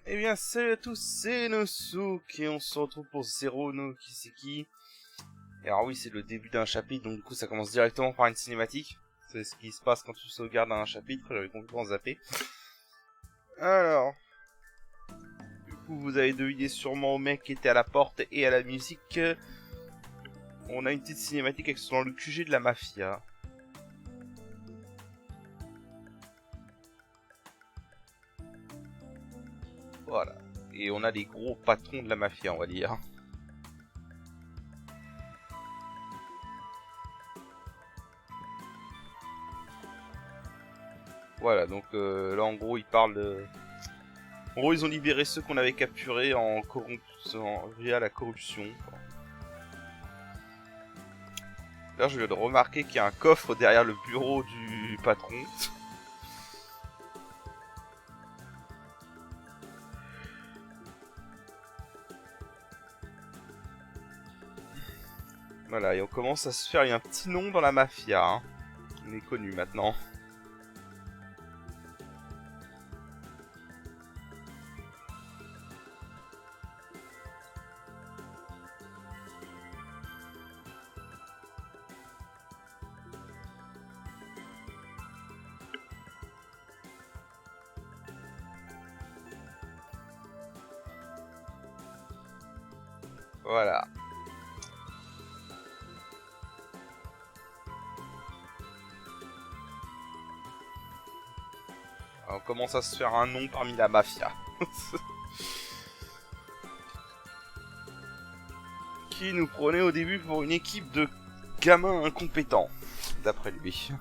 Eh bien, salut à tous, c'est Nosouk et on se retrouve pour Zero no Kiseki. Et alors oui, c'est le début d'un chapitre, donc du coup ça commence directement par une cinématique. C'est ce qui se passe quand tu sauvegardes un chapitre, j'avais complètement zappé. Alors, du coup vous avez deviné sûrement au mec qui était à la porte et à la musique. On a une petite cinématique avec dans le QG de la mafia. Voilà. Et on a les gros patrons de la mafia, on va dire. Voilà, donc là en gros ils parlent de... En gros ils ont libéré ceux qu'on avait capturés via la corruption. Là je viens de remarquer qu'il y a un coffre derrière le bureau du patron. Voilà, et on commence à se faire, il y a un petit nom dans la mafia. Hein. On est connu maintenant. Voilà. Alors, on commence à se faire un nom parmi la mafia. Qui nous prenait au début pour une équipe de gamins incompétents, d'après lui.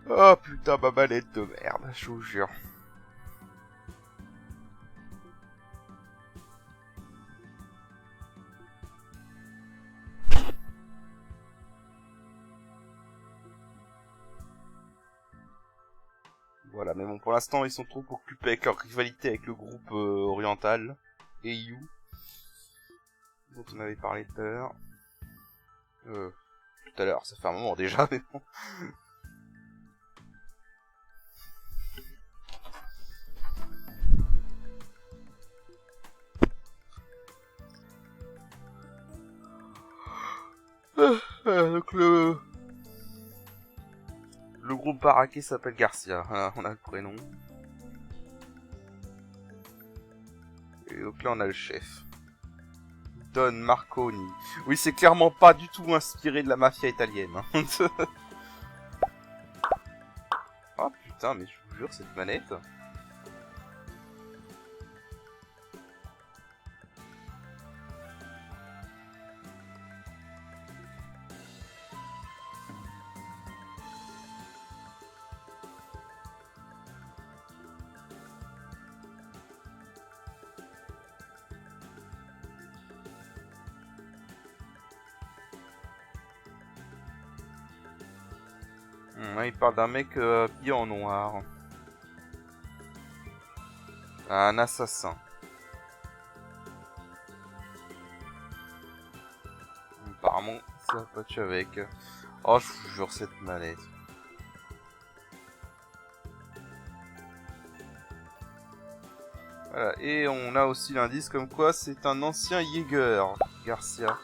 Oh putain, ma mallette de merde, je vous jure. Voilà, mais bon, pour l'instant, ils sont trop occupés avec leur rivalité avec le groupe oriental, EU, dont on avait parlé tout à l'heure. Tout à l'heure, ça fait un moment déjà, mais bon. Donc le groupe baraqué s'appelle Garcia, voilà, on a le prénom. Et donc là on a le chef. Don Marconi. Oui, c'est clairement pas du tout inspiré de la mafia italienne. Hein. Oh putain, mais je vous jure, cette manette. Il parle d'un mec habillé en noir. Un assassin. Apparemment, ça va pas tuer avec. Oh, je vous jure, cette manette. Voilà, et on a aussi l'indice comme quoi c'est un ancien Jäger, Garcia.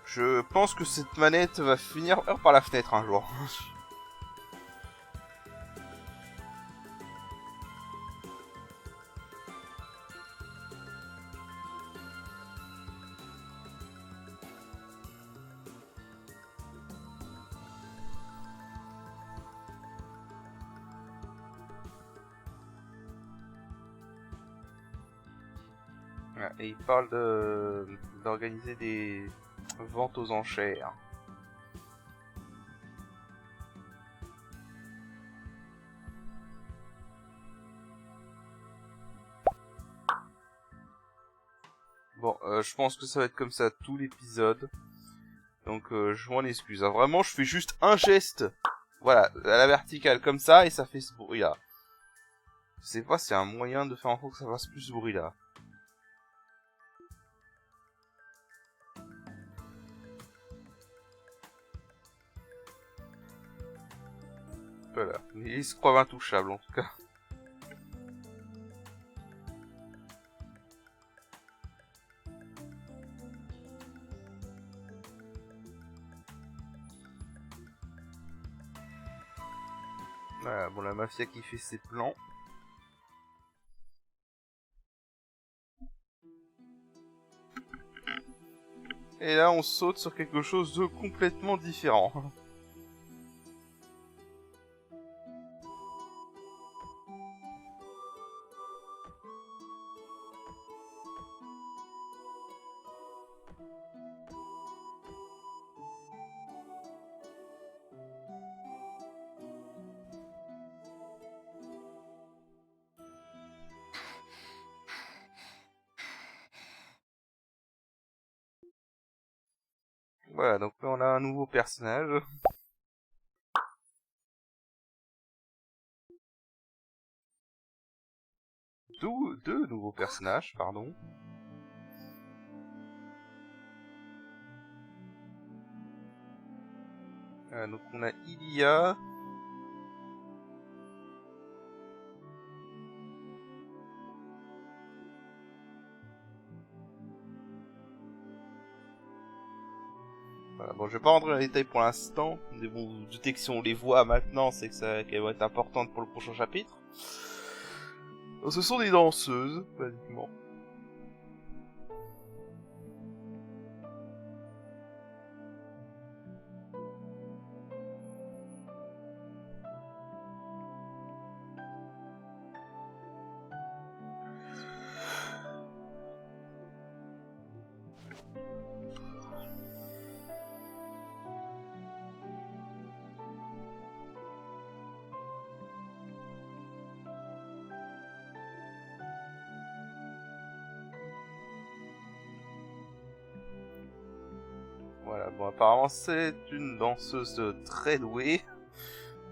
Je pense que cette manette va finir par la fenêtre un jour. Et il parle d'organiser des ventes aux enchères. Bon, je pense que ça va être comme ça tout l'épisode. Donc je m'en excuse. Hein. Vraiment, je fais juste un geste. Voilà, à la verticale comme ça et ça fait ce bruit là. Je sais pas si c'est un moyen de faire en sorte que ça fasse plus ce bruit là. Voilà, ils se croient intouchables en tout cas. Voilà, bon, la mafia qui fait ses plans. Et là, on saute sur quelque chose de complètement différent. Voilà, donc là, on a un nouveau personnage. Deux nouveaux personnages, pardon. Donc on a Ilia. Voilà, bon, je vais pas rentrer dans les détails pour l'instant, mais bon, vous vous doutez que si on les voit maintenant, c'est que ça qu'elles vont être importantes pour le prochain chapitre. Donc, ce sont des danseuses, basiquement. Voilà, bon, apparemment c'est une danseuse très douée,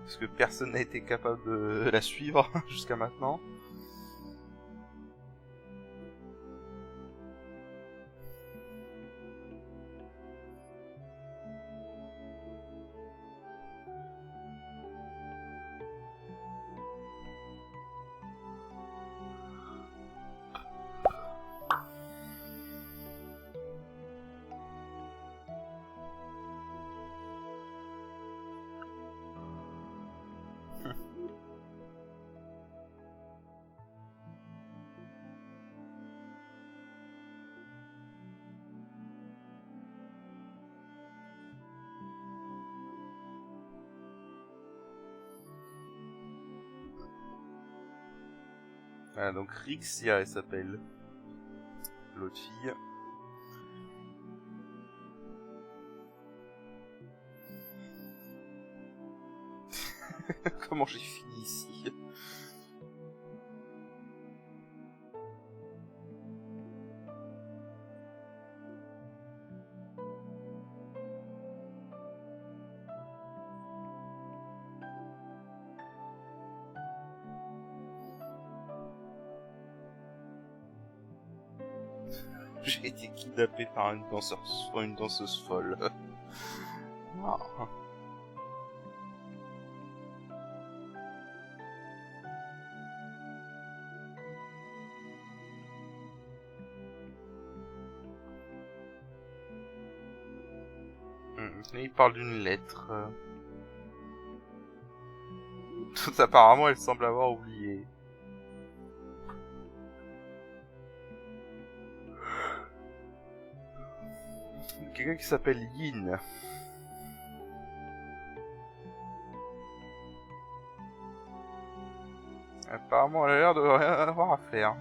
parce que personne n'a été capable de la suivre jusqu'à maintenant. Voilà, donc Rixia, elle s'appelle. L'autre fille. Comment j'ai fini ici? J'ai été kidnappé par une danseuse folle. Ah. Et il parle d'une lettre. Tout apparemment, elle semble avoir oublié. Quelqu'un qui s'appelle Yin. Apparemment, elle a l'air de rien avoir à faire.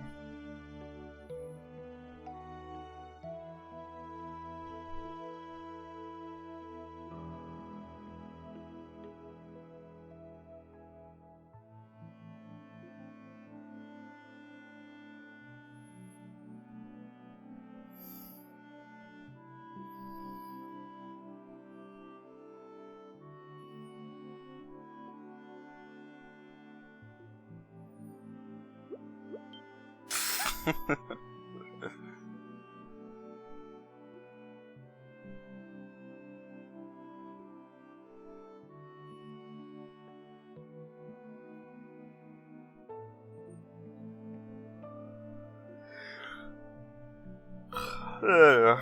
Alors.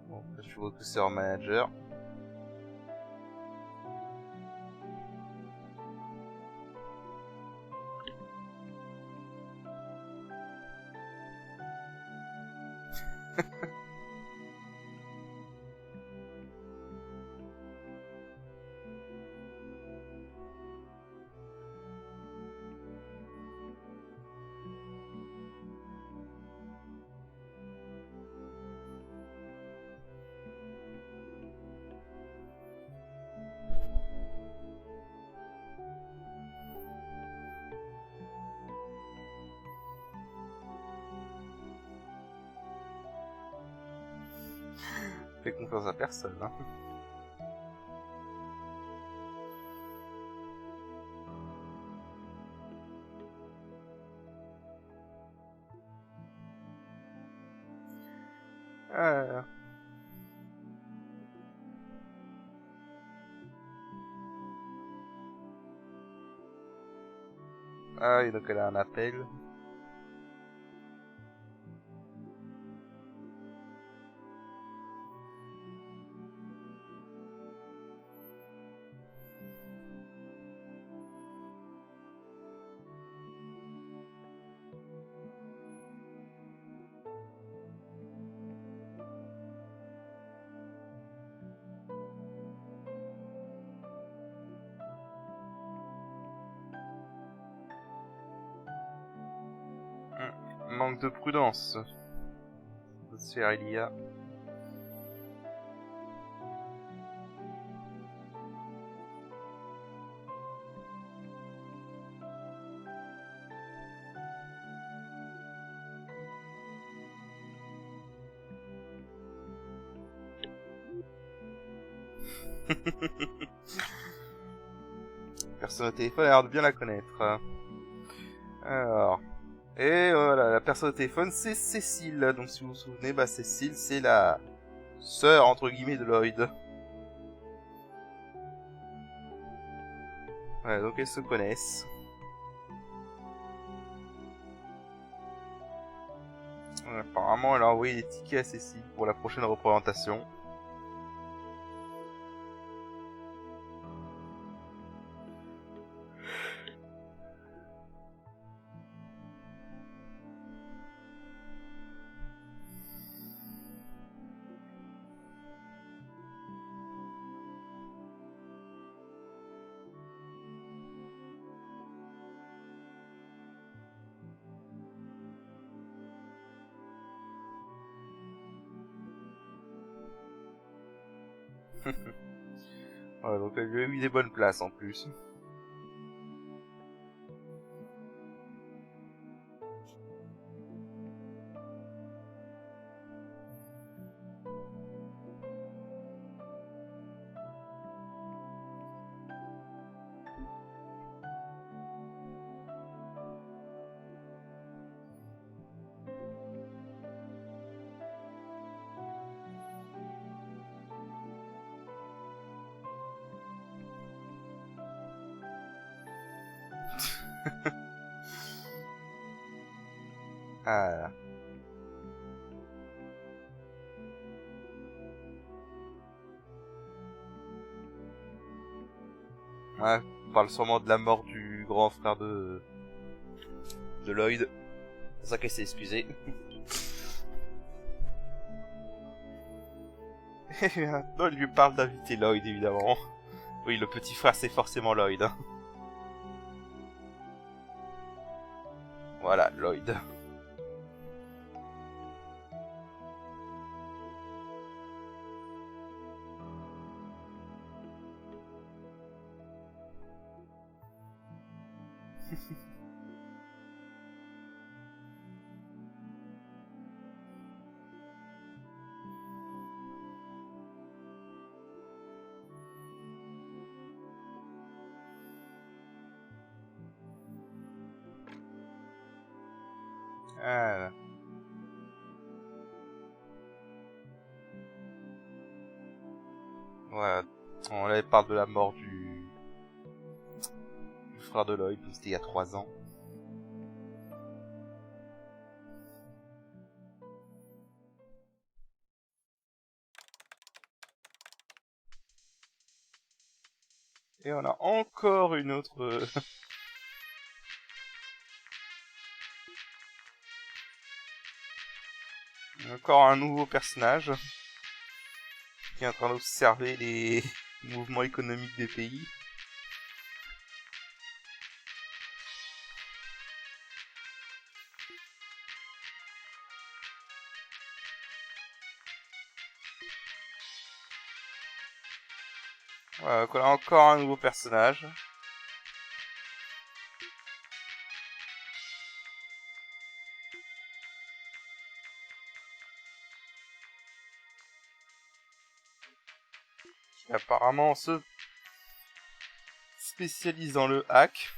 Bon, je suis recruteur en manager. Fais confiance à personne, hein. Ah, ah et donc elle a un appel. Manque de prudence. Sphère Elia. Personne au téléphone a l'air de bien la connaître. Alors. Et voilà, la personne au téléphone, c'est Cécile. Donc si vous vous souvenez, bah Cécile, c'est la sœur, entre guillemets, de Lloyd. Ouais, donc elles se connaissent. Apparemment, elle a envoyé des tickets à Cécile pour la prochaine représentation. Ouais, donc elle lui a eu des bonnes places en plus. Ah. Ouais, on parle sûrement de la mort du grand frère de Lloyd. C'est pour ça qu'elle s'est excusée. Et maintenant, il lui parle d'inviter Lloyd, évidemment. Oui, le petit frère, c'est forcément Lloyd. Hein. Voilà, Lloyd. Ah. Ouais, on avait parlé de la mort du frère de Lloyd, donc c'était il y a 3 ans. Et on a encore une autre... encore un nouveau personnage qui est en train d'observer les mouvements économiques des pays. Voilà, donc on a encore un nouveau personnage. Qui apparemment se spécialise dans le hack.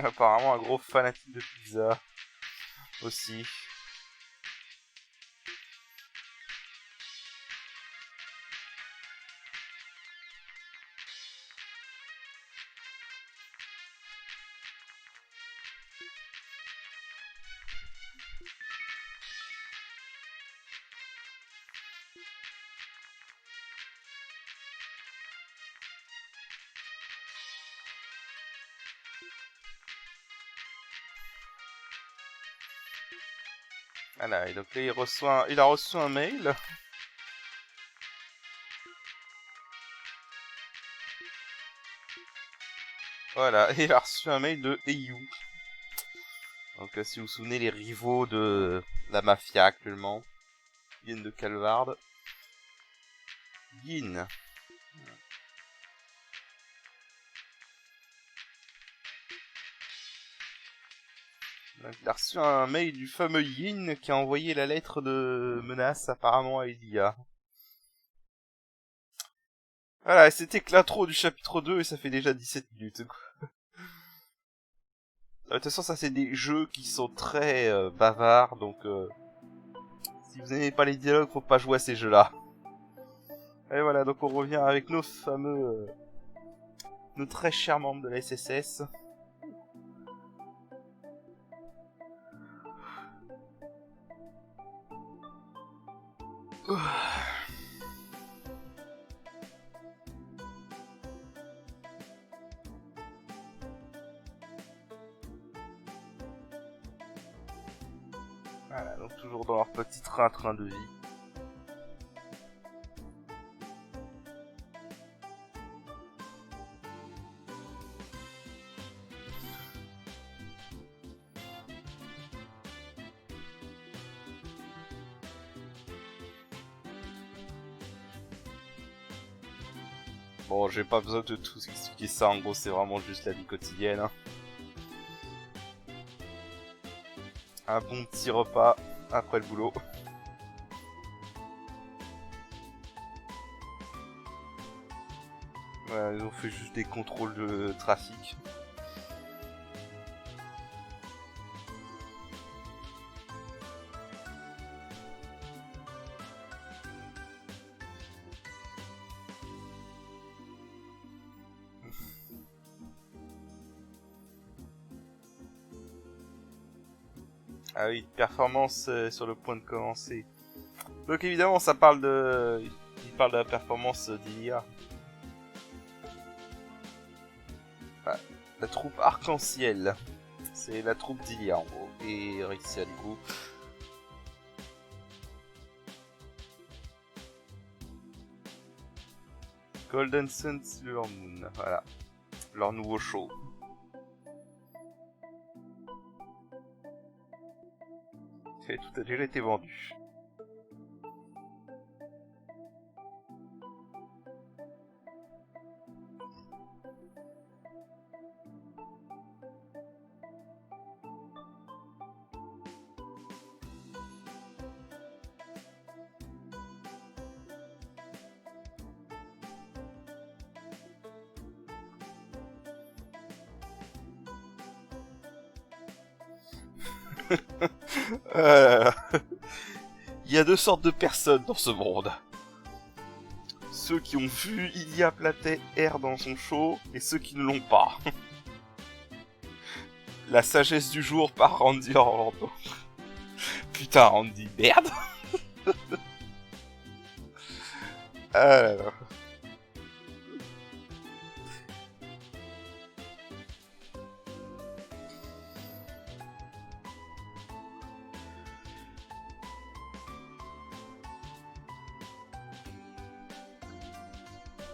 Apparemment un gros fanatique de pizza aussi. Voilà, et donc là il a reçu un mail. Voilà, il a reçu un mail de EU. Donc si vous vous souvenez, les rivaux de la mafia actuellement. Yin de Calvard. Yin. Donc, il a reçu un mail du fameux Yin qui a envoyé la lettre de menace apparemment à Elia. Voilà, c'était que l'intro du chapitre 2 et ça fait déjà 17 minutes. De toute façon, ça c'est des jeux qui sont très bavards, donc si vous n'aimez pas les dialogues, faut pas jouer à ces jeux-là. Et voilà, donc on revient avec nos fameux... nos très chers membres de la SSS. Voilà, donc toujours dans leur petit train-train de vie. Bon, j'ai pas besoin de tout expliquer ça, en gros c'est vraiment juste la vie quotidienne. Hein. Un bon petit repas après le boulot. Voilà, ils ont fait juste des contrôles de trafic. Ah oui, performance sur le point de commencer. Donc évidemment, ça parle de... Il parle de la performance d'IA. Ah, la troupe arc-en-ciel. C'est la troupe d'IA en gros. Et Rixia du coup. Golden Sun Silver Moon. Voilà. Leur nouveau show. Et tout a déjà été vendu. Il y a deux sortes de personnes dans ce monde. Ceux qui ont vu Ilia Platet R dans son show et ceux qui ne l'ont pas. La sagesse du jour par Randy Orlando. Putain, Randy, merde. Alors...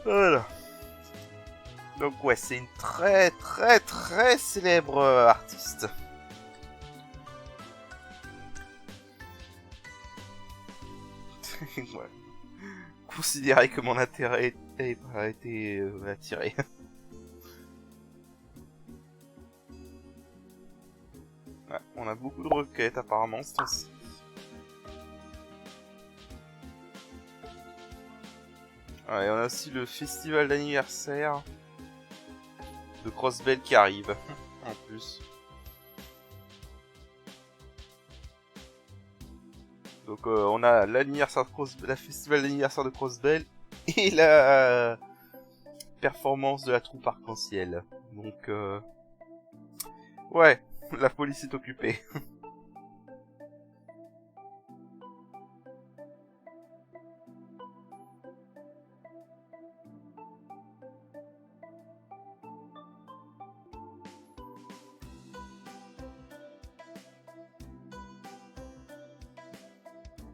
Voilà. Donc ouais, c'est une très célèbre artiste. Ouais. Considérez que mon intérêt a été attiré. Ouais, on a beaucoup de requêtes apparemment ce temps-ci. Ouais, on a aussi le festival d'anniversaire de Crossbell qui arrive, en plus. Donc on a l'anniversaire de la festival d'anniversaire de Crossbell et la performance de la troupe arc-en-ciel. Donc ouais, la police est occupée.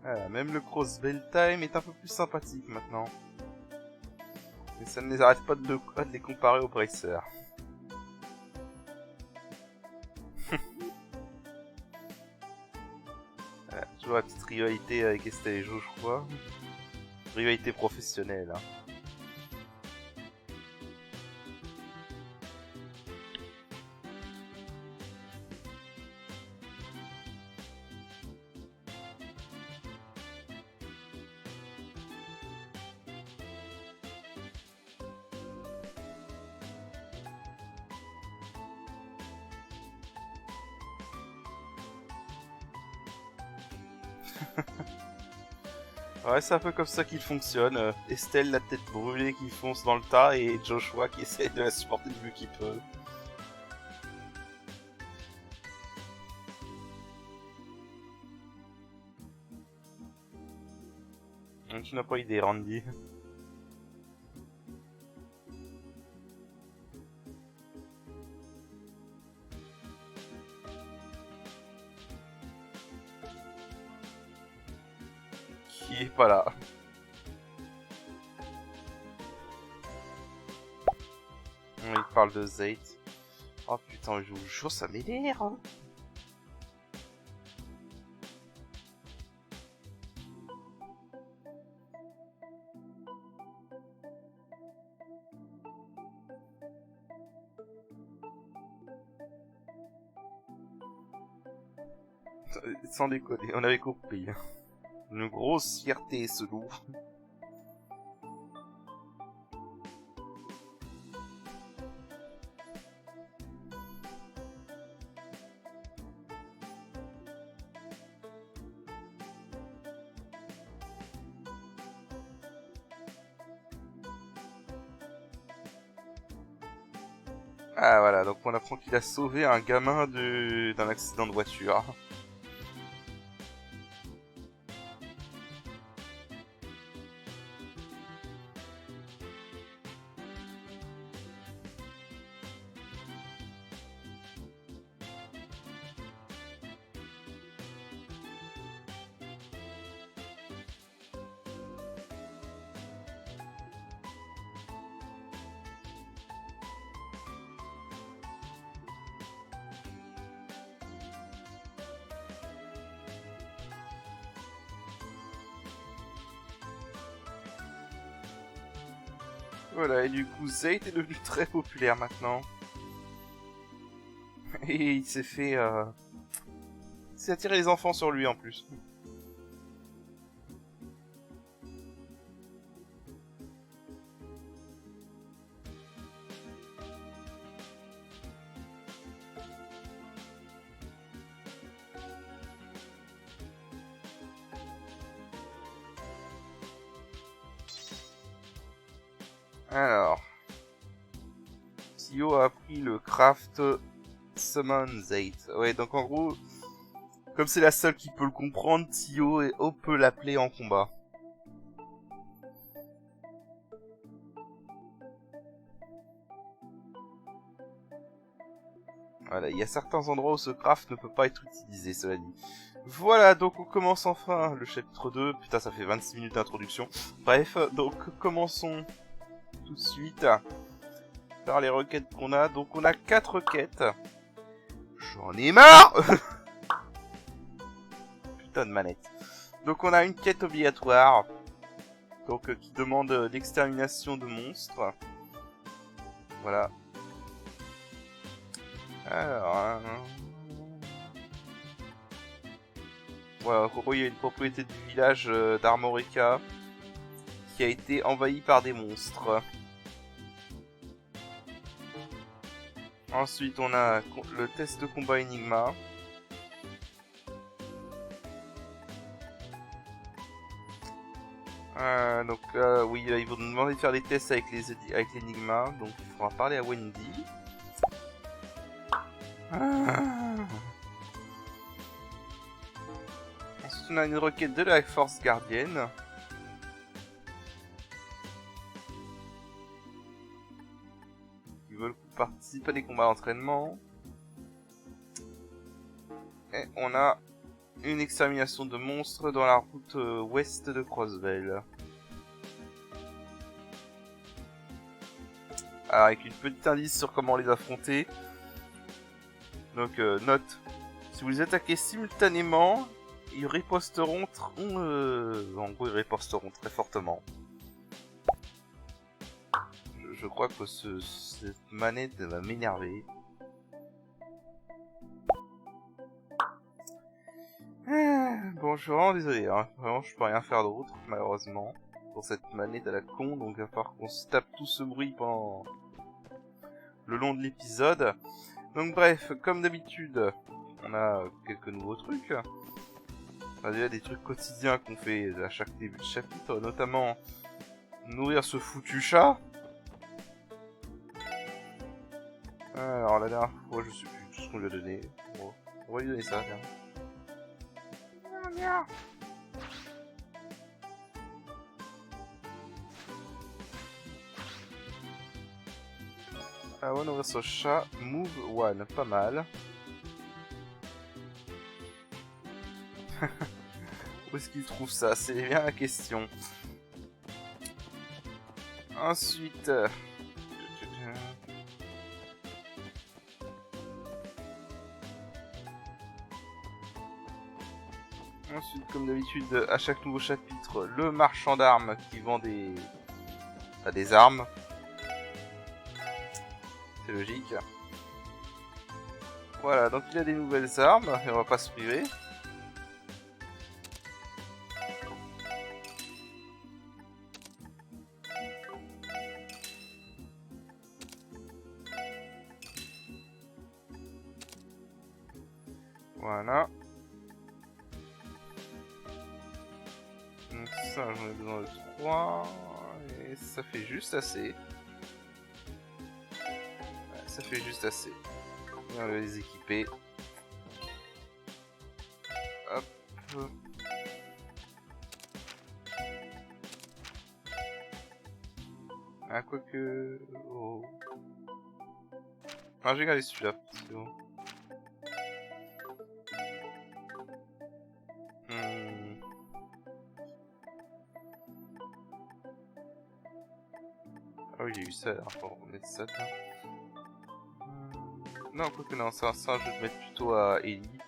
Voilà, même le Crossbell Time est un peu plus sympathique maintenant. Mais ça ne les arrête pas de les comparer au Bracer. Voilà, toujours la petite rivalité avec Estelle et Jo, je crois. Rivalité professionnelle. Hein. Ouais, c'est un peu comme ça qu'il fonctionne. Estelle, la tête brûlée qui fonce dans le tas, et Joshua qui essaie de la supporter du mieux qu'il peut. Donc, tu n'as pas idée, Randy. Qui est pas là. Il parle de Zayt. Oh putain, je vous jure, ça m'énerve. Hein. Sans déconner, on avait compris. Une grosse fierté, ce loup. Ah voilà, donc on apprend qu'il a sauvé un gamin d'un accident de voiture. Voilà, et du coup, Zayt est devenu très populaire maintenant. Et il s'est fait... Il s'est attiré les enfants sur lui en plus. Alors, Tio a appris le craft Summon Zate. Ouais, donc en gros, comme c'est la seule qui peut le comprendre, Tio peut l'appeler en combat. Voilà, il y a certains endroits où ce craft ne peut pas être utilisé, cela dit. Voilà, donc on commence enfin le chapitre 2. Putain, ça fait 26 minutes d'introduction. Bref, donc commençons tout de suite par les requêtes qu'on a. Donc on a 4 quêtes. J'en ai marre. Putain de manette. Donc on a une quête obligatoire. Donc qui demande l'extermination de monstres. Voilà. Alors... Voilà, en gros, il y a une propriété du village d'Armorica qui a été envahie par des monstres. Ensuite, on a le test de combat Enigma. Donc oui, ils vont nous demander de faire des tests avec l'Enigma. Donc il faudra parler à Wendy. Ensuite, on a une requête de la Force Gardienne. Ils veulent participer à des combats d'entraînement. Et on a une extermination de monstres dans la route ouest de Crossville. Alors, avec une petite indice sur comment les affronter. Donc, note. Si vous les attaquez simultanément, ils riposteront en gros, ils riposteront très fortement. Je crois que cette manette va m'énerver. Bon, je suis vraiment désolé, hein. Vraiment, je peux rien faire d'autre, malheureusement, pour cette manette à la con. Donc, il va falloir qu'on se tape tout ce bruit pendant le long de l'épisode. Donc, bref, comme d'habitude, on a quelques nouveaux trucs. On a déjà des trucs quotidiens qu'on fait à chaque début de chapitre, notamment nourrir ce foutu chat. Alors, la dernière fois, je sais plus tout ce qu'on lui a donné. Bon, on va lui donner ça, tiens. Ah ouais, nourrir ce chat. Move one, pas mal. Où est-ce qu'il trouve ça? C'est bien la question. Ensuite... Ensuite, comme d'habitude, à chaque nouveau chapitre, le marchand d'armes qui vend des armes. C'est logique. Voilà, donc il a des nouvelles armes, et on va pas se priver. Voilà. Donc ça, j'en ai besoin de 3. Et ça fait juste assez. Ouais, ça fait juste assez. Et on va les équiper. Hop. Ah, quoique... Oh. Ah, j'ai gardé celui-là. C'est bon. Ah oui, j'ai eu ça, alors faut remettre ça là. Non, quoique non, ça je vais le mettre plutôt à Ellie.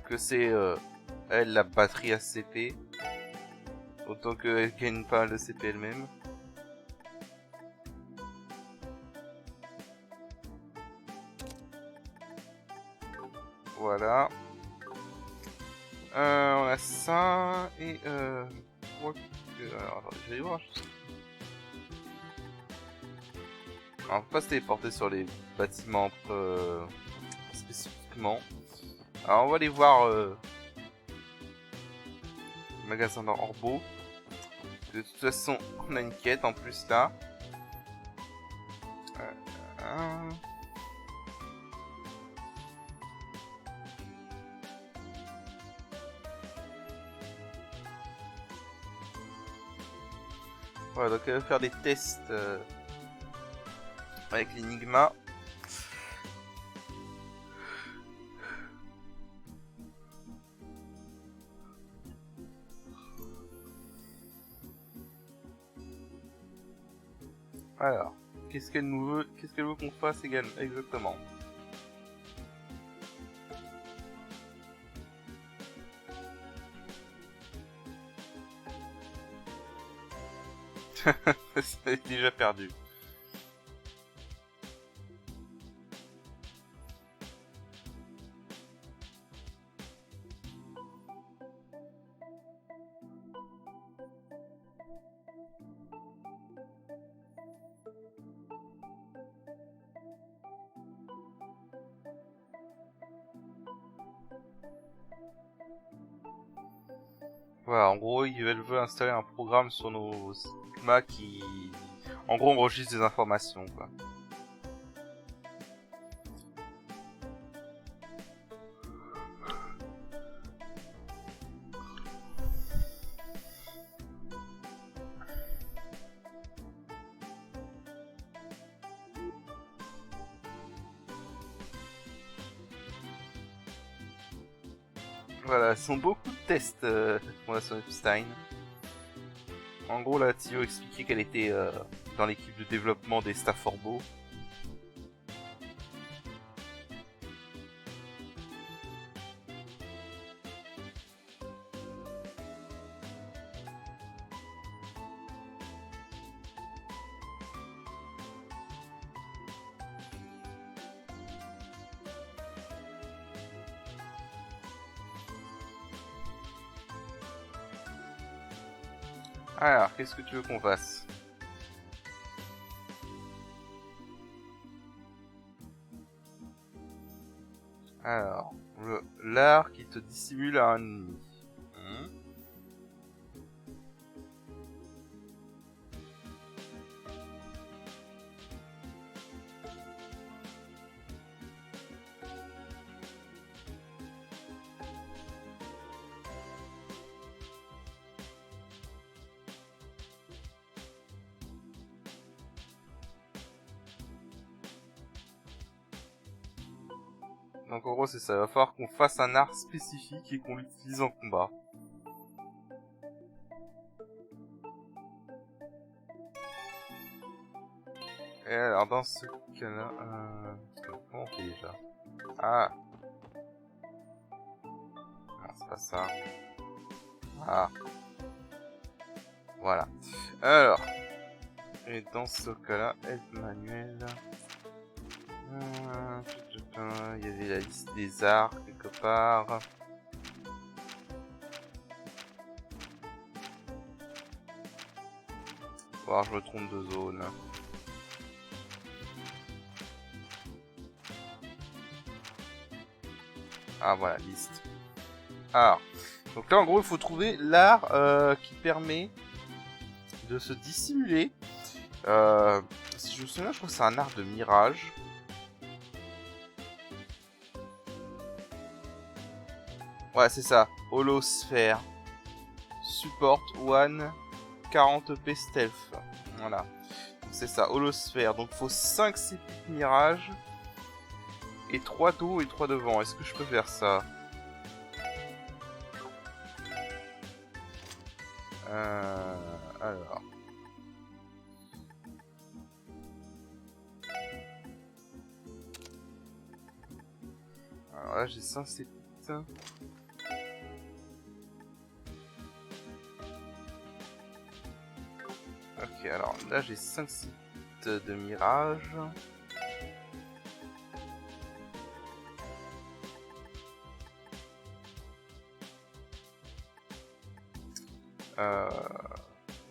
Que c'est elle la batterie à CP. Autant qu'elle gagne pas mal de CP elle-même. Voilà. On a ça et alors attendez, je vais y voir. Alors, on peut pas se téléporter sur les bâtiments spécifiquement. Alors on va aller voir le magasin d'Orbo. de toute façon, on a une quête en plus là. Voilà, donc elle va faire des tests avec l'Enigma. Alors, qu'est-ce qu'elle veut qu'on fasse également exactement? C'est déjà perdu. Voilà, en gros, elle veut installer un programme sur nos Enigma qui, en gros, enregistre des informations, quoi. Voilà, ce sont beaucoup de tests, Fondation Epstein. En gros, là, Tio expliquait qu'elle était dans l'équipe de développement des Staforbo. Alors, qu'est-ce que tu veux qu'on fasse? Alors, l'art qui te dissimule un ennemi. Donc en gros c'est ça, il va falloir qu'on fasse un art spécifique et qu'on l'utilise en combat. Et alors dans ce cas-là... comment on fait déjà? Ah, non c'est pas ça. Ah. Voilà. Alors. Et dans ce cas-là, aide manuelle. Il y avait la liste des arts quelque part. Voir, je me trompe de zone. Ah voilà, liste. Alors, donc là en gros il faut trouver l'art qui permet de se dissimuler. Si je me souviens, je crois que c'est un art de mirage. Ouais, c'est ça. Holosphère. Support one 40p stealth. Voilà. C'est ça, holosphère. Donc faut 5 CP de mirage. Et 3 dos et 3 devant. Est-ce que je peux faire ça? Alors. Alors là j'ai 5 CP. Ok, alors là j'ai 5 sites de mirage.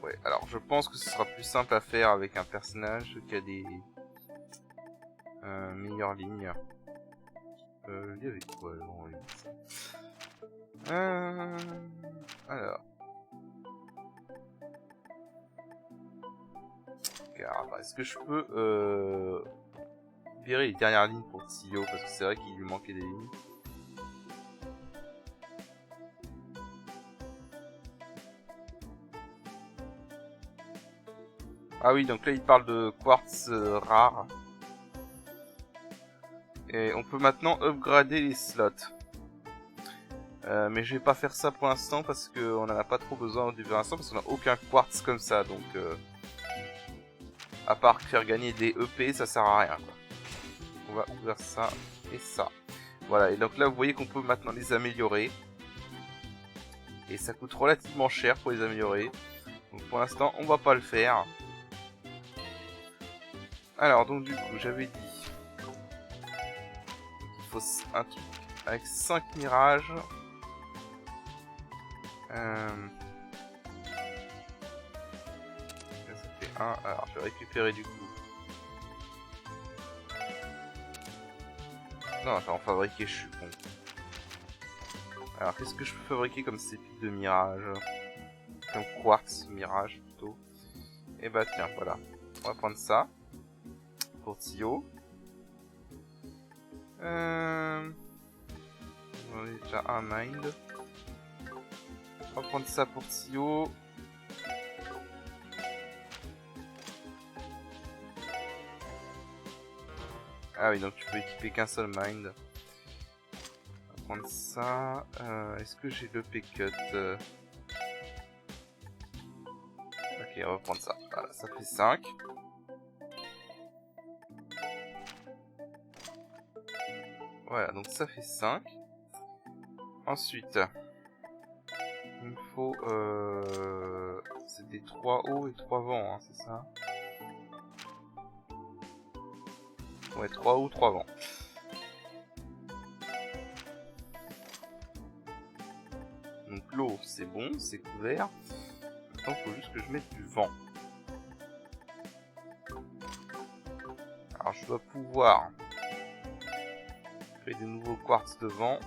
Ouais, alors je pense que ce sera plus simple à faire avec un personnage qui a des meilleures lignes. Il y avait quoi alors alors. Alors, est-ce que je peux virer les dernières lignes pour Tio, parce que c'est vrai qu'il lui manquait des lignes. Ah oui, donc là il parle de quartz rare. Et on peut maintenant upgrader les slots. Mais je vais pas faire ça pour l'instant parce qu'on en a pas trop besoin au début de l'instant parce qu'on a aucun quartz comme ça. Donc à part faire gagner des EP, ça sert à rien, quoi. On va ouvrir ça et ça. Voilà, et donc là vous voyez qu'on peut maintenant les améliorer. Et ça coûte relativement cher pour les améliorer. Donc pour l'instant on va pas le faire. Alors donc du coup j'avais dit qu'il faut un truc avec 5 mirages. Ça fait 1. Alors je vais récupérer du coup. Non, je vais en fabriquer, je suis con. Alors qu'est-ce que je peux fabriquer comme sépite de mirage? Comme quartz mirage plutôt. Et bah tiens, voilà. On va prendre ça. Pour Tio. On a déjà un mind. On va prendre ça pour Tio. Ah oui, donc tu peux équiper qu'un seul mind. On va prendre ça. Est-ce que j'ai le P-cut? Ok, on va prendre ça. Voilà, ça fait 5. Voilà, donc ça fait 5. Ensuite, il me faut... C'était 3 hauts et 3 vents, hein, c'est ça? Ouais, 3 hauts, 3 vents. Donc l'eau, c'est bon, c'est couvert. Maintenant, il faut juste que je mette du vent. Alors, je dois pouvoir créer des nouveaux quartz de vent.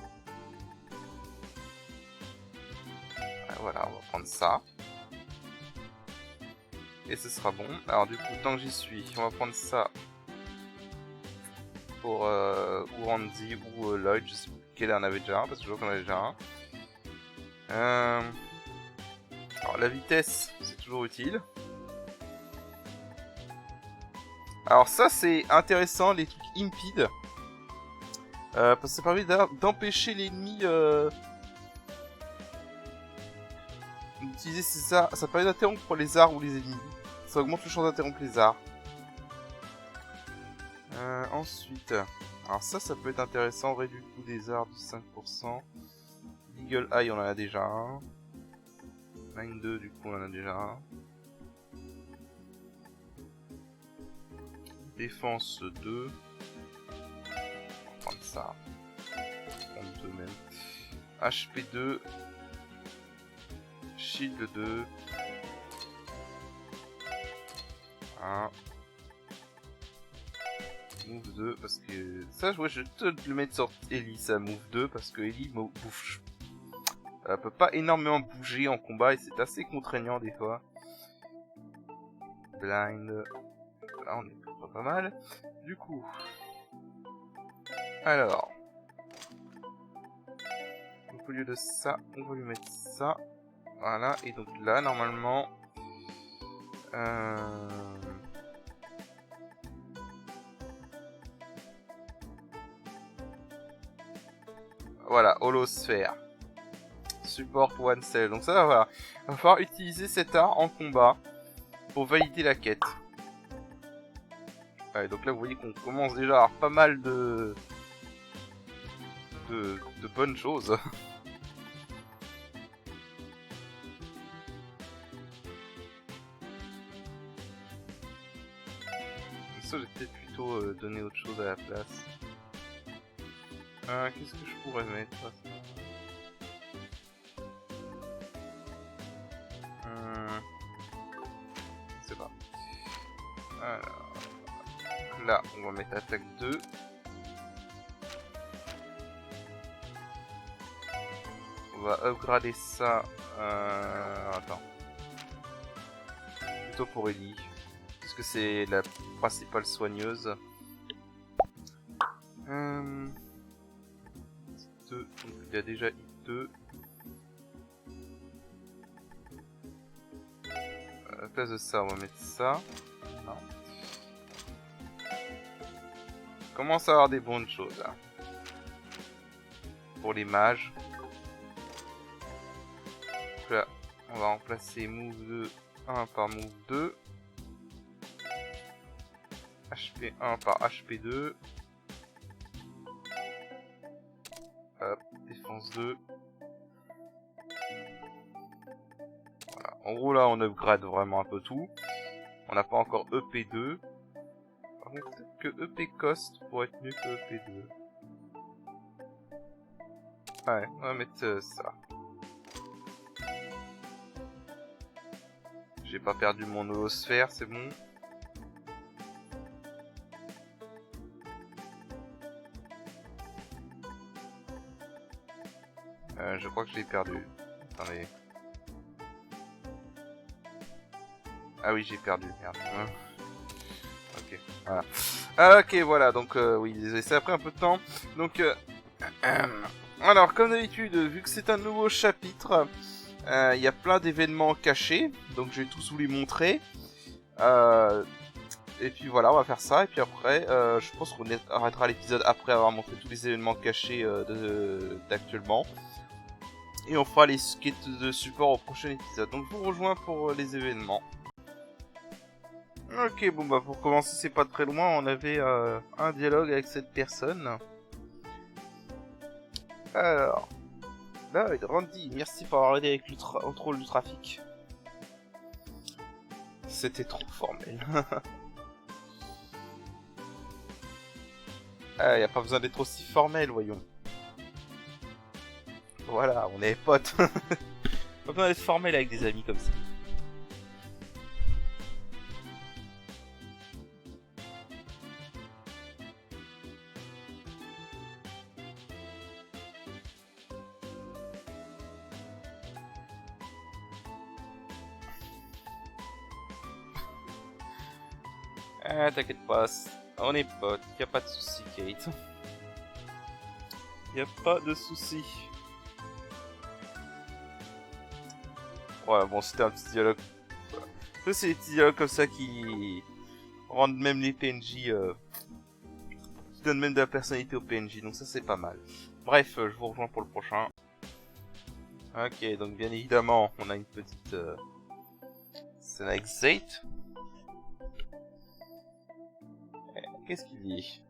Voilà, on va prendre ça. Et ce sera bon. Alors du coup, tant que j'y suis, on va prendre ça pour ou Randy ou Lloyd. Je sais plus quel en avait déjà un, parce que je vois qu'on en avait déjà un. Alors la vitesse, c'est toujours utile. Alors ça, c'est intéressant, les trucs impede. Parce que ça permet d'empêcher l'ennemi... d'utiliser ses arts. Ça permet d'interrompre les arts ou les ennemis. Ça augmente le champ d'interrompre les arts. Ensuite, alors ça peut être intéressant. Réduit le coût des arts de 5%. Eagle Eye, on en a déjà un. Line 2, du coup, on en a déjà un. Défense 2. On va prendre ça. On va prendre 2 même. HP 2. Shield 2. 1. Move 2 parce que... Ça, ouais, je vais te le mettre sur Ellie, ça move 2 parce que Ellie bouffe. Elle peut pas énormément bouger en combat et c'est assez contraignant des fois. Blind. Là, on est pas mal. Du coup... Alors... Donc, au lieu de ça, on va lui mettre ça. Voilà, et donc là, normalement... Voilà, holosphère. Support one cell. Donc ça, voilà. Il va falloir utiliser cet art en combat pour valider la quête. Ouais, donc là, vous voyez qu'on commence déjà à avoir pas mal de bonnes choses. Ça, j'ai peut-être plutôt donné autre chose à la place. Qu'est-ce que je pourrais mettre? Je sais pas. Alors, là, on va mettre attaque 2. On va upgrader ça. Attends. Plutôt pour Ellie. Parce que c'est la principale soigneuse. 2, donc il y a déjà I2. À la place de ça, on va mettre ça. Non. On commence à avoir des bonnes choses là. Pour les mages. Donc là, on va remplacer move 2 1 par move 2. HP1 par HP2. Hop, défense 2. Voilà. En gros là on upgrade vraiment un peu tout. On n'a pas encore EP2. Par contre peut-être que EP cost pourrait être mieux que EP2. Ouais, on va mettre ça. J'ai pas perdu mon holosphère, c'est bon. Je crois que je l'ai perdu. Attendez. Ah oui, j'ai perdu, merde. Ok, voilà. Ah, ok, voilà, donc oui, désolé, ça a pris un peu de temps. Donc, alors, comme d'habitude, vu que c'est un nouveau chapitre, il y a plein d'événements cachés, donc je vais tous vous les montrer. Et puis voilà, on va faire ça, et puis après, je pense qu'on arrêtera l'épisode après avoir montré tous les événements cachés d'actuellement. Et on fera les skates de support au prochain épisode. Donc je vous rejoins pour les événements. Ok, bon bah pour commencer, c'est pas très loin, on avait un dialogue avec cette personne. Alors, Lloyd, Randy, merci pour avoir aidé avec le contrôle du trafic. C'était trop formel. Ah, y a pas besoin d'être aussi formel, voyons. Voilà, on est potes. Pas besoin d'être formel avec des amis comme ça. Ah, t'inquiète pas, on est potes, y a pas de soucis, Kate. Y a pas de soucis. Ouais, bon, c'était un petit dialogue. Ça, c'est des petits dialogues comme ça qui rendent même les PNJ, qui donnent même de la personnalité aux PNJ, donc ça c'est pas mal. Bref, je vous rejoins pour le prochain. Ok, donc bien évidemment, on a une petite scène avec Zayt. Qu'est-ce qu'il dit?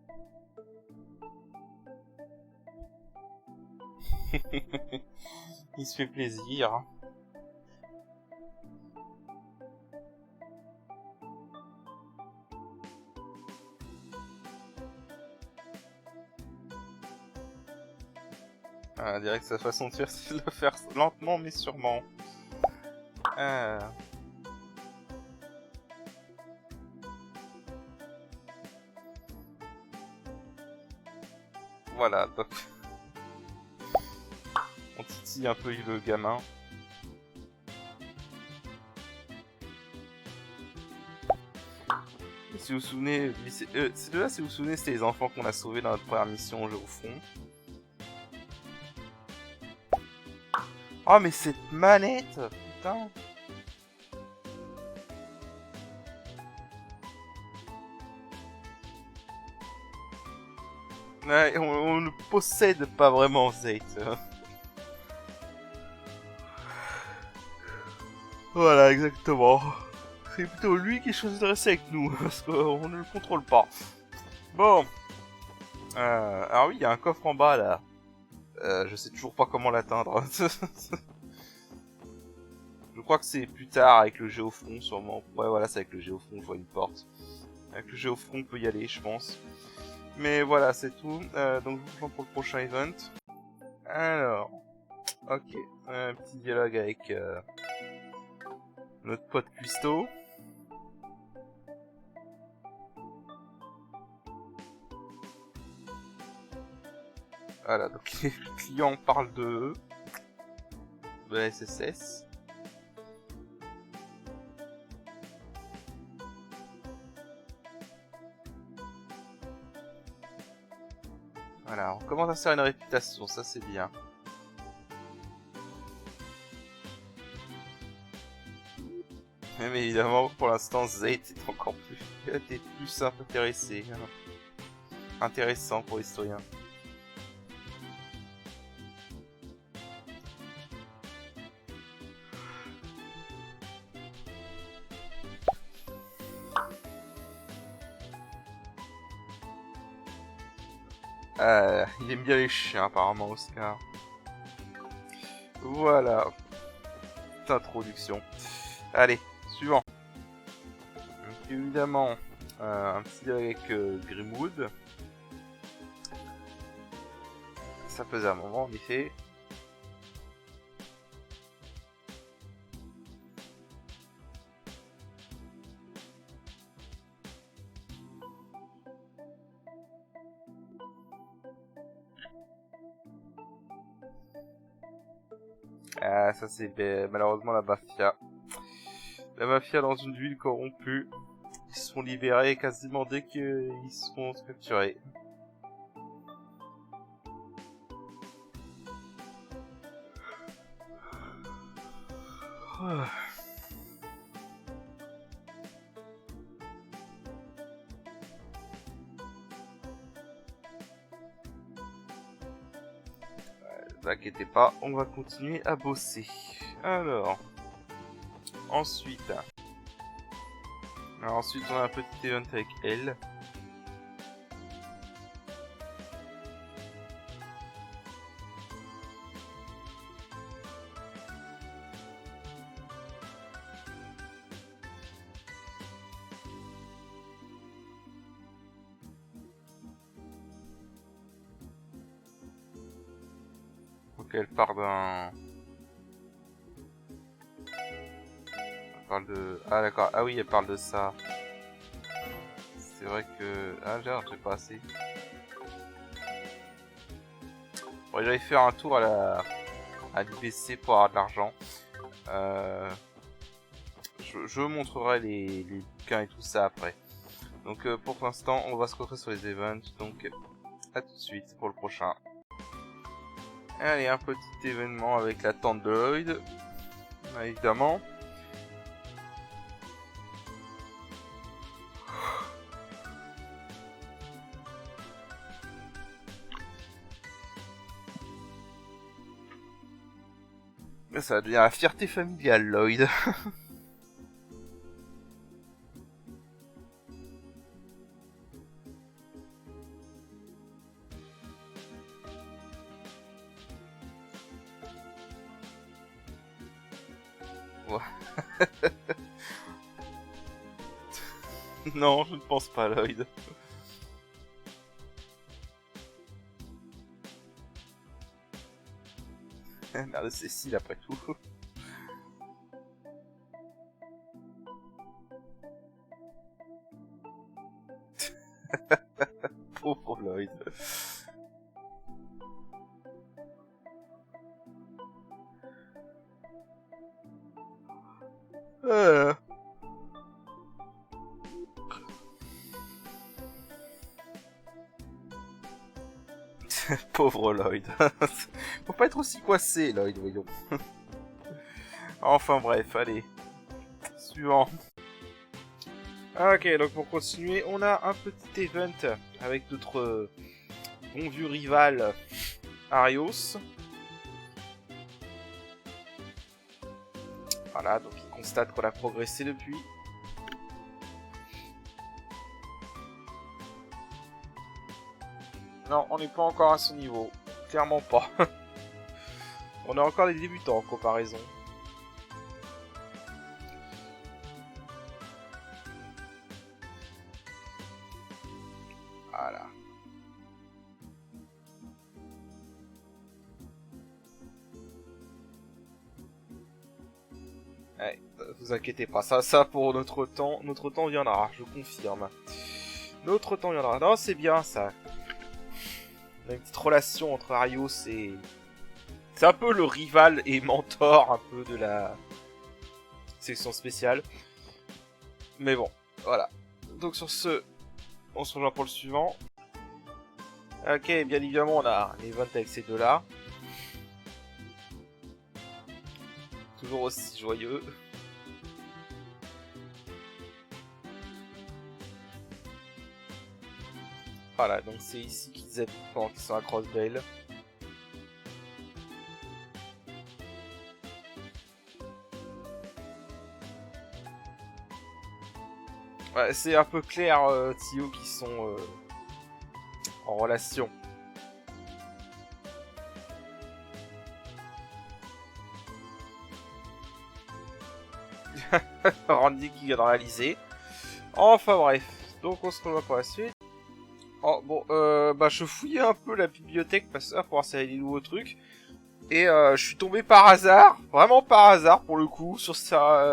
Il se fait plaisir. On dirait que sa façon de faire, c'est de le faire lentement mais sûrement. Voilà, donc... on titille un peu le gamin. Si vous vous souvenez, c'est de là, si vous vous souvenez, c'était les enfants qu'on a sauvés dans notre première mission au jeu au front. Oh mais cette manette, putain. Ouais, on ne possède pas vraiment Zayt. Voilà, exactement. C'est plutôt lui qui choisit de rester avec nous, parce qu'on ne le contrôle pas. Bon. Alors oui, il y a un coffre en bas, là. Je sais toujours pas comment l'atteindre. Je crois que c'est plus tard, avec le géofront, sûrement. Ouais, voilà, c'est avec le géofront, je vois une porte. Avec le géofront, on peut y aller, je pense. Mais voilà, c'est tout. Donc, je vous rejoins pour le prochain event. Alors... Ok. Un petit dialogue avec... notre pote Cuisto. Voilà, donc les clients parlent de la SSS. Voilà, on commence à se faire une réputation, ça c'est bien. Même évidemment, pour l'instant, Zayt est encore plus intéressé. Intéressant pour l'historien. Il aime bien les chiens apparemment, Oscar. Voilà. Petite introduction. Allez, suivant. Donc, évidemment, un petit dialogue avec Grimwood. Ça faisait un moment en effet. Ah, ça c'est malheureusement la mafia. La mafia dans une ville corrompue. Ils sont libérés quasiment dès qu'ils seront capturés. Ne vous inquiétez pas, on va continuer à bosser. Alors, ensuite on a un petit event avec elle. Donc elle part d'un... Elle parle de... Ah d'accord, ah oui, elle parle de ça. C'est vrai que... Ah j'ai pas assez. Bon, j'allais faire un tour à l'IBC pour avoir de l'argent. Je vous montrerai les bouquins et tout ça après. Donc pour l'instant, on va se concentrer sur les events. Donc à tout de suite pour le prochain. Allez, un petit événement avec la tante de Lloyd. Évidemment. Ça va devenir la fierté familiale, Lloyd. Non, je ne pense pas, Lloyd. Merde, Cécile après tout. Pauvre Lloyd. Pauvre Lloyd. Faut pas être aussi coincé, Lloyd, voyons. Enfin bref, allez. Suivant. Ok, donc pour continuer, on a un petit event avec notre bon vieux rival Arios. Voilà, donc il constate qu'on a progressé depuis. Non, on n'est pas encore à ce niveau. Clairement pas. On est encore des débutants en comparaison. Voilà. Ouais, vous inquiétez pas, ça pour notre temps viendra, je confirme. Notre temps viendra. Non, c'est bien ça. On a une petite relation entre Arios et... C'est un peu le rival et mentor un peu de la section spéciale. Mais bon, voilà. Donc sur ce, on se rejoint pour le suivant. Ok, bien évidemment, on a un event avec ces deux-là. Toujours aussi joyeux. Voilà, donc c'est ici qu'ils aident pendant qu'ils sont à Crossdale. Ouais, c'est un peu clair, Tio, qui sont en relation. Randy qui vient de réaliser. Enfin bref, donc on se revoit pour la suite. Oh bon, bah je fouillais un peu la bibliothèque parce que pour voir s'il y avait des nouveaux trucs. Et je suis tombé par hasard, vraiment par hasard pour le coup, sur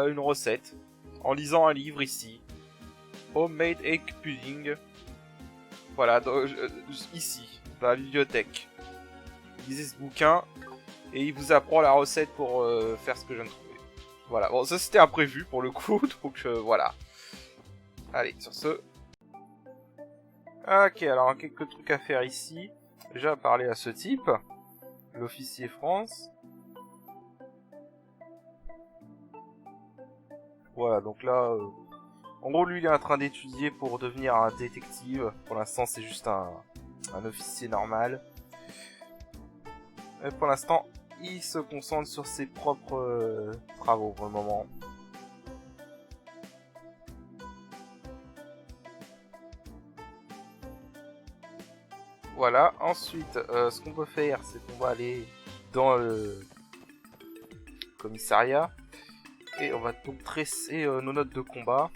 une recette. En lisant un livre ici. Homemade Egg Pudding. Voilà, ici, dans la bibliothèque. Lisez ce bouquin et il vous apprend la recette pour faire ce que je viens de trouver. Voilà, bon ça c'était imprévu pour le coup, donc voilà. Allez, sur ce. Ok, alors quelques trucs à faire ici. Déjà parler à ce type, l'officier France. Voilà, donc là, en gros lui il est en train d'étudier pour devenir un détective. Pour l'instant c'est juste un officier normal. Et pour l'instant, il se concentre sur ses propres travaux pour le moment. Voilà, ensuite, ce qu'on peut faire, c'est qu'on va aller dans le commissariat et on va donc tresser nos notes de combat.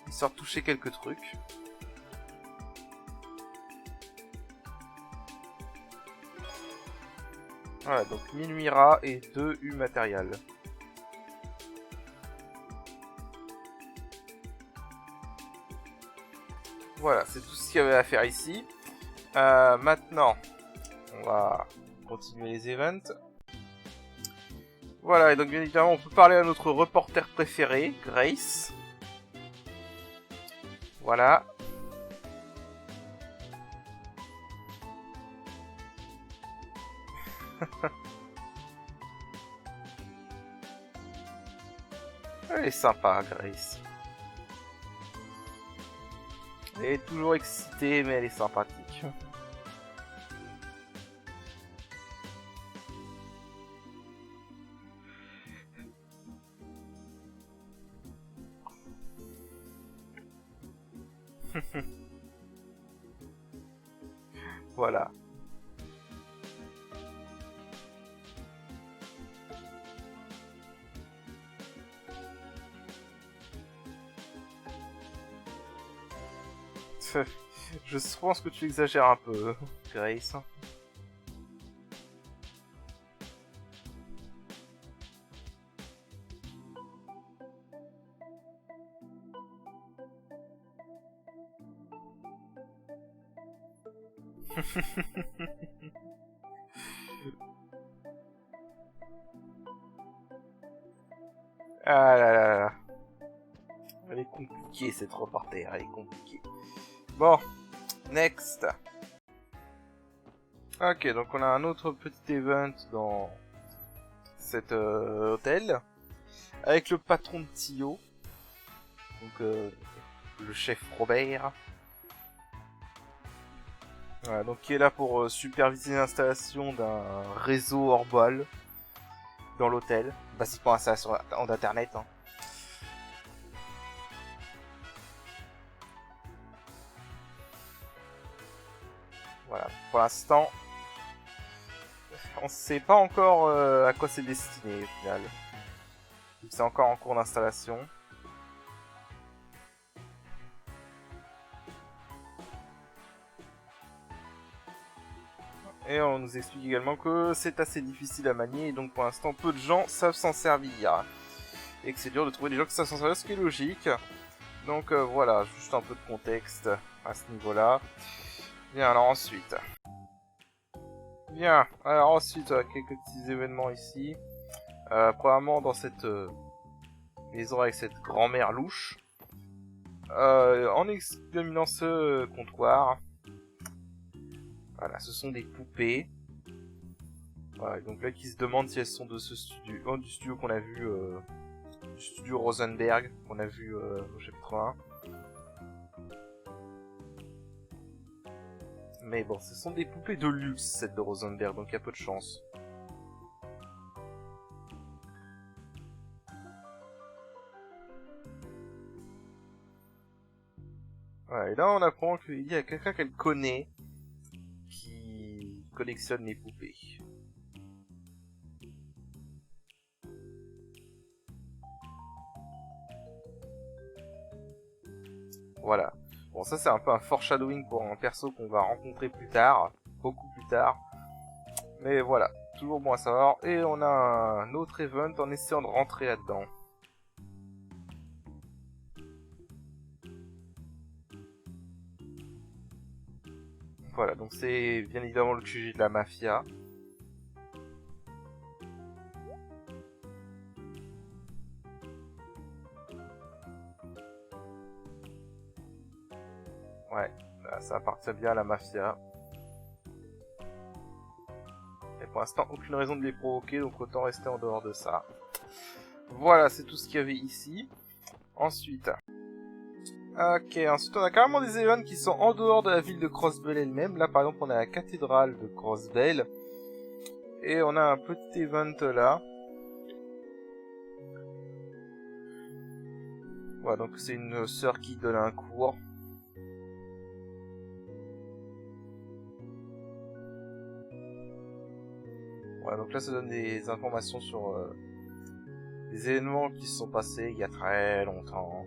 Histoire de toucher quelques trucs. Voilà, donc 1000 Mira et 2 U matériel. Voilà, c'est tout ce qu'il y avait à faire ici. Maintenant, on va continuer les events. Voilà, et donc bien évidemment, on peut parler à notre reporter préféré, Grace. Voilà. Elle est sympa, Grace. Elle est toujours excitée, mais elle est sympathique. Voilà. Je pense que tu exagères un peu, Grace. Ah là là là. Elle est compliquée cette reporter, elle est compliquée. Bon, next. Ok, donc on a un autre petit event dans cet hôtel. Avec le patron de Tio. Donc le chef Robert. Voilà, donc qui est là pour superviser l'installation d'un réseau Orbal dans l'hôtel. Basiquement installation d'internet. Hein. Voilà, pour l'instant, on ne sait pas encore à quoi c'est destiné au final. C'est encore en cours d'installation. Et on nous explique également que c'est assez difficile à manier et donc pour l'instant peu de gens savent s'en servir. Et que c'est dur de trouver des gens qui savent s'en servir, ce qui est logique. Donc voilà, juste un peu de contexte à ce niveau-là. Bien, alors ensuite. Bien, alors ensuite, quelques petits événements ici. Premièrement, dans cette maison avec cette grand-mère louche. En examinant ce comptoir, voilà, ce sont des poupées. Voilà, donc là qui se demandent si elles sont de ce studio, du studio qu'on a vu, du studio Rosenberg qu'on a vu au chapitre 1. Mais bon, ce sont des poupées de luxe, celles de Rosenberg, donc il y a peu de chance. Voilà, et là on apprend qu'il y a quelqu'un qu'elle connaît qui collectionne les poupées. Voilà. Bon, ça c'est un peu un foreshadowing pour un perso qu'on va rencontrer plus tard, beaucoup plus tard. Mais voilà, toujours bon à savoir. Et on a un autre event en essayant de rentrer là-dedans. Voilà, donc c'est bien évidemment le QG de la mafia. Ouais, là, ça appartient bien à la mafia. Et pour l'instant, aucune raison de les provoquer, donc autant rester en dehors de ça. Voilà, c'est tout ce qu'il y avait ici. Ensuite... Ok, ensuite on a carrément des events qui sont en dehors de la ville de Crossbell elle-même. Là par exemple on a la cathédrale de Crossbell. Et on a un petit event là. Voilà, donc c'est une sœur qui donne un cours. Voilà, donc là ça donne des informations sur des événements qui se sont passés il y a très longtemps.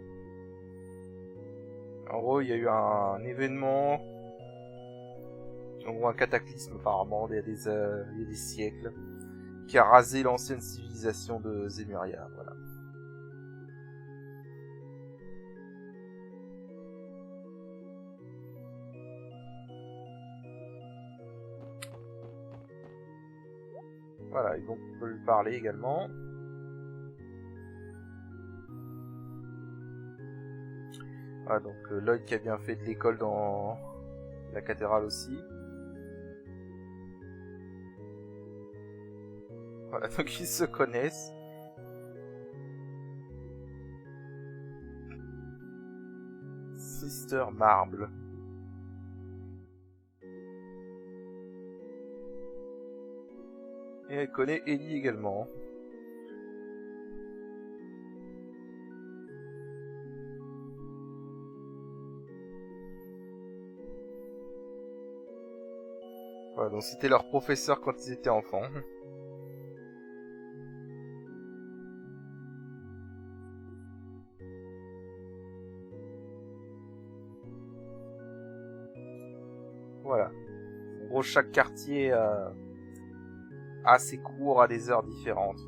En gros, il y a eu un événement, ou un cataclysme apparemment, il y a des siècles, qui a rasé l'ancienne civilisation de Zemuria, voilà. Voilà, et donc on peut lui parler également. Voilà, donc Lloyd qui a bien fait de l'école dans la cathédrale aussi. Voilà, donc ils se connaissent. Sister Marble. Et elle connaît Ellie également. Voilà, donc c'était leur professeur quand ils étaient enfants. Voilà. En gros, chaque quartier a ses cours à des heures différentes.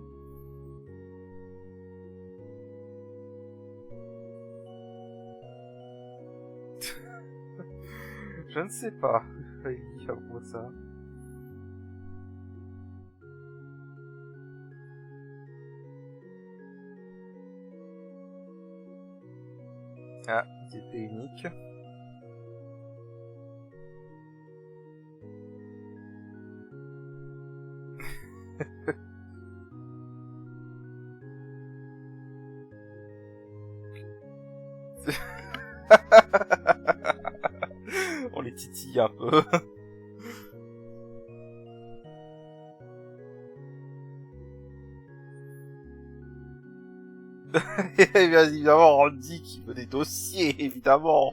Je ne sais pas. Il avoue ça. Ah, c'était unique. On les titille un peu. Et bien évidemment, on dit qu'il veut des dossiers, évidemment.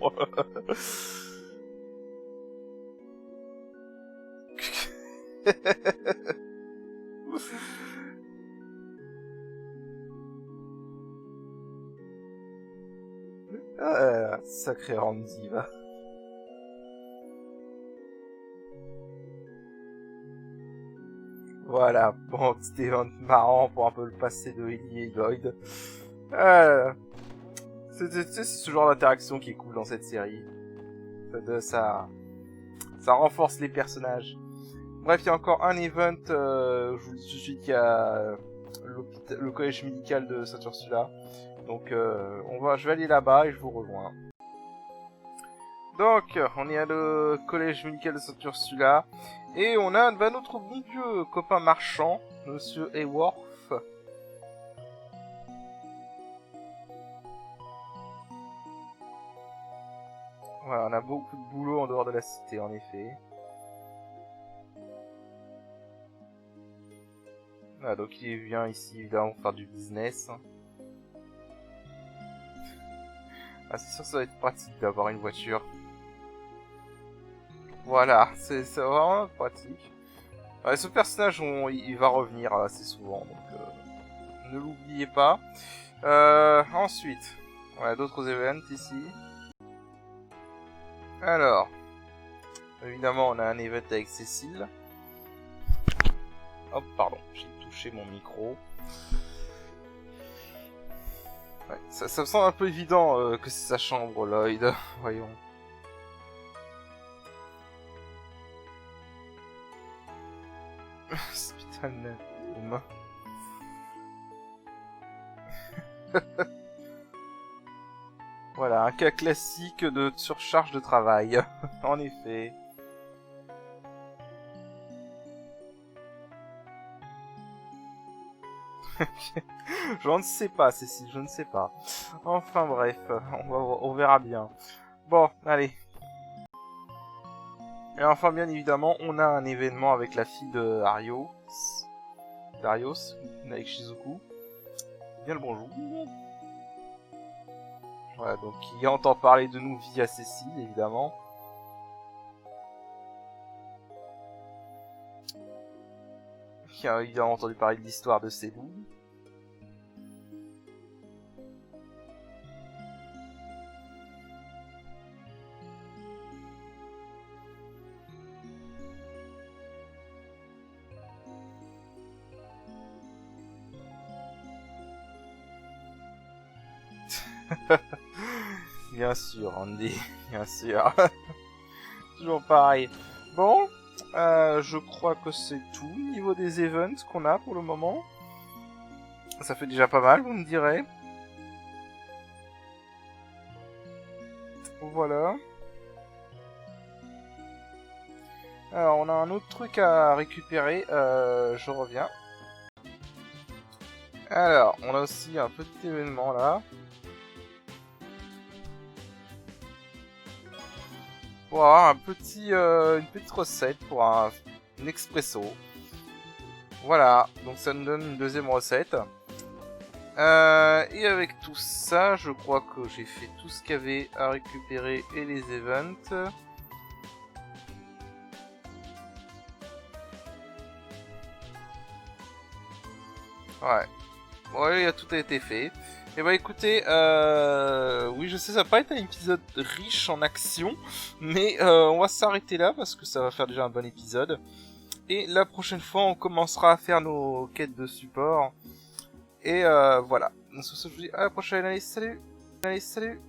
Sacré Randy, va. Voilà, bon, petit event marrant pour un peu le passé de Ellie et Lloyd. C'est ce genre d'interaction qui est cool dans cette série. Ça renforce les personnages. Bref, il y a encore un event, je vous dis tout de suite, il y a le collège médical de Saint Ursula. Donc je vais aller là-bas et je vous rejoins. Donc on est à le collège médical de Saint-Ursula et on a notre bon vieux copain marchand, Monsieur Hayworth. Voilà, on a beaucoup de boulot en dehors de la cité, en effet. Voilà, donc il vient ici, évidemment, pour faire du business. Ah, c'est sûr que ça va être pratique d'avoir une voiture. Voilà, c'est vraiment pratique. Ouais, ce personnage, il va revenir assez souvent, donc ne l'oubliez pas. Ensuite, on a d'autres events ici. Alors, évidemment, on a un event avec Cécile. Hop, pardon, j'ai touché mon micro. Ouais, ça me semble un peu évident que c'est sa chambre, Lloyd. Voyons. Hospital Natoum. Voilà, un cas classique de surcharge de travail. En effet. Je ne sais pas, Cécile, je ne sais pas. Enfin bref, on verra bien. Bon, allez. Et enfin, bien évidemment, on a un événement avec la fille de Darius, avec Shizuku. Bien le bonjour. Voilà, donc il entend parler de nous via Cécile, évidemment. Qui a évidemment entendu parler de l'histoire de Célou. Bien sûr, Andy, bien sûr. Toujours pareil. Bon, je crois que c'est tout au niveau des events qu'on a pour le moment. Ça fait déjà pas mal, vous me direz. Voilà. Alors, on a un autre truc à récupérer. Je reviens. Alors, on a aussi un petit événement là. Pour avoir une petite recette pour un expresso. Voilà, donc ça nous donne une deuxième recette. Et avec tout ça, je crois que j'ai fait tout ce qu'il y avait à récupérer et les events. Ouais. Ouais, tout a été fait. Et bah écoutez, oui je sais ça va pas être un épisode riche en action, mais on va s'arrêter là parce que ça va faire déjà un bon épisode. Et la prochaine fois on commencera à faire nos quêtes de support. Et voilà. Donc sur ce je vous dis à la prochaine, allez salut. Allez salut.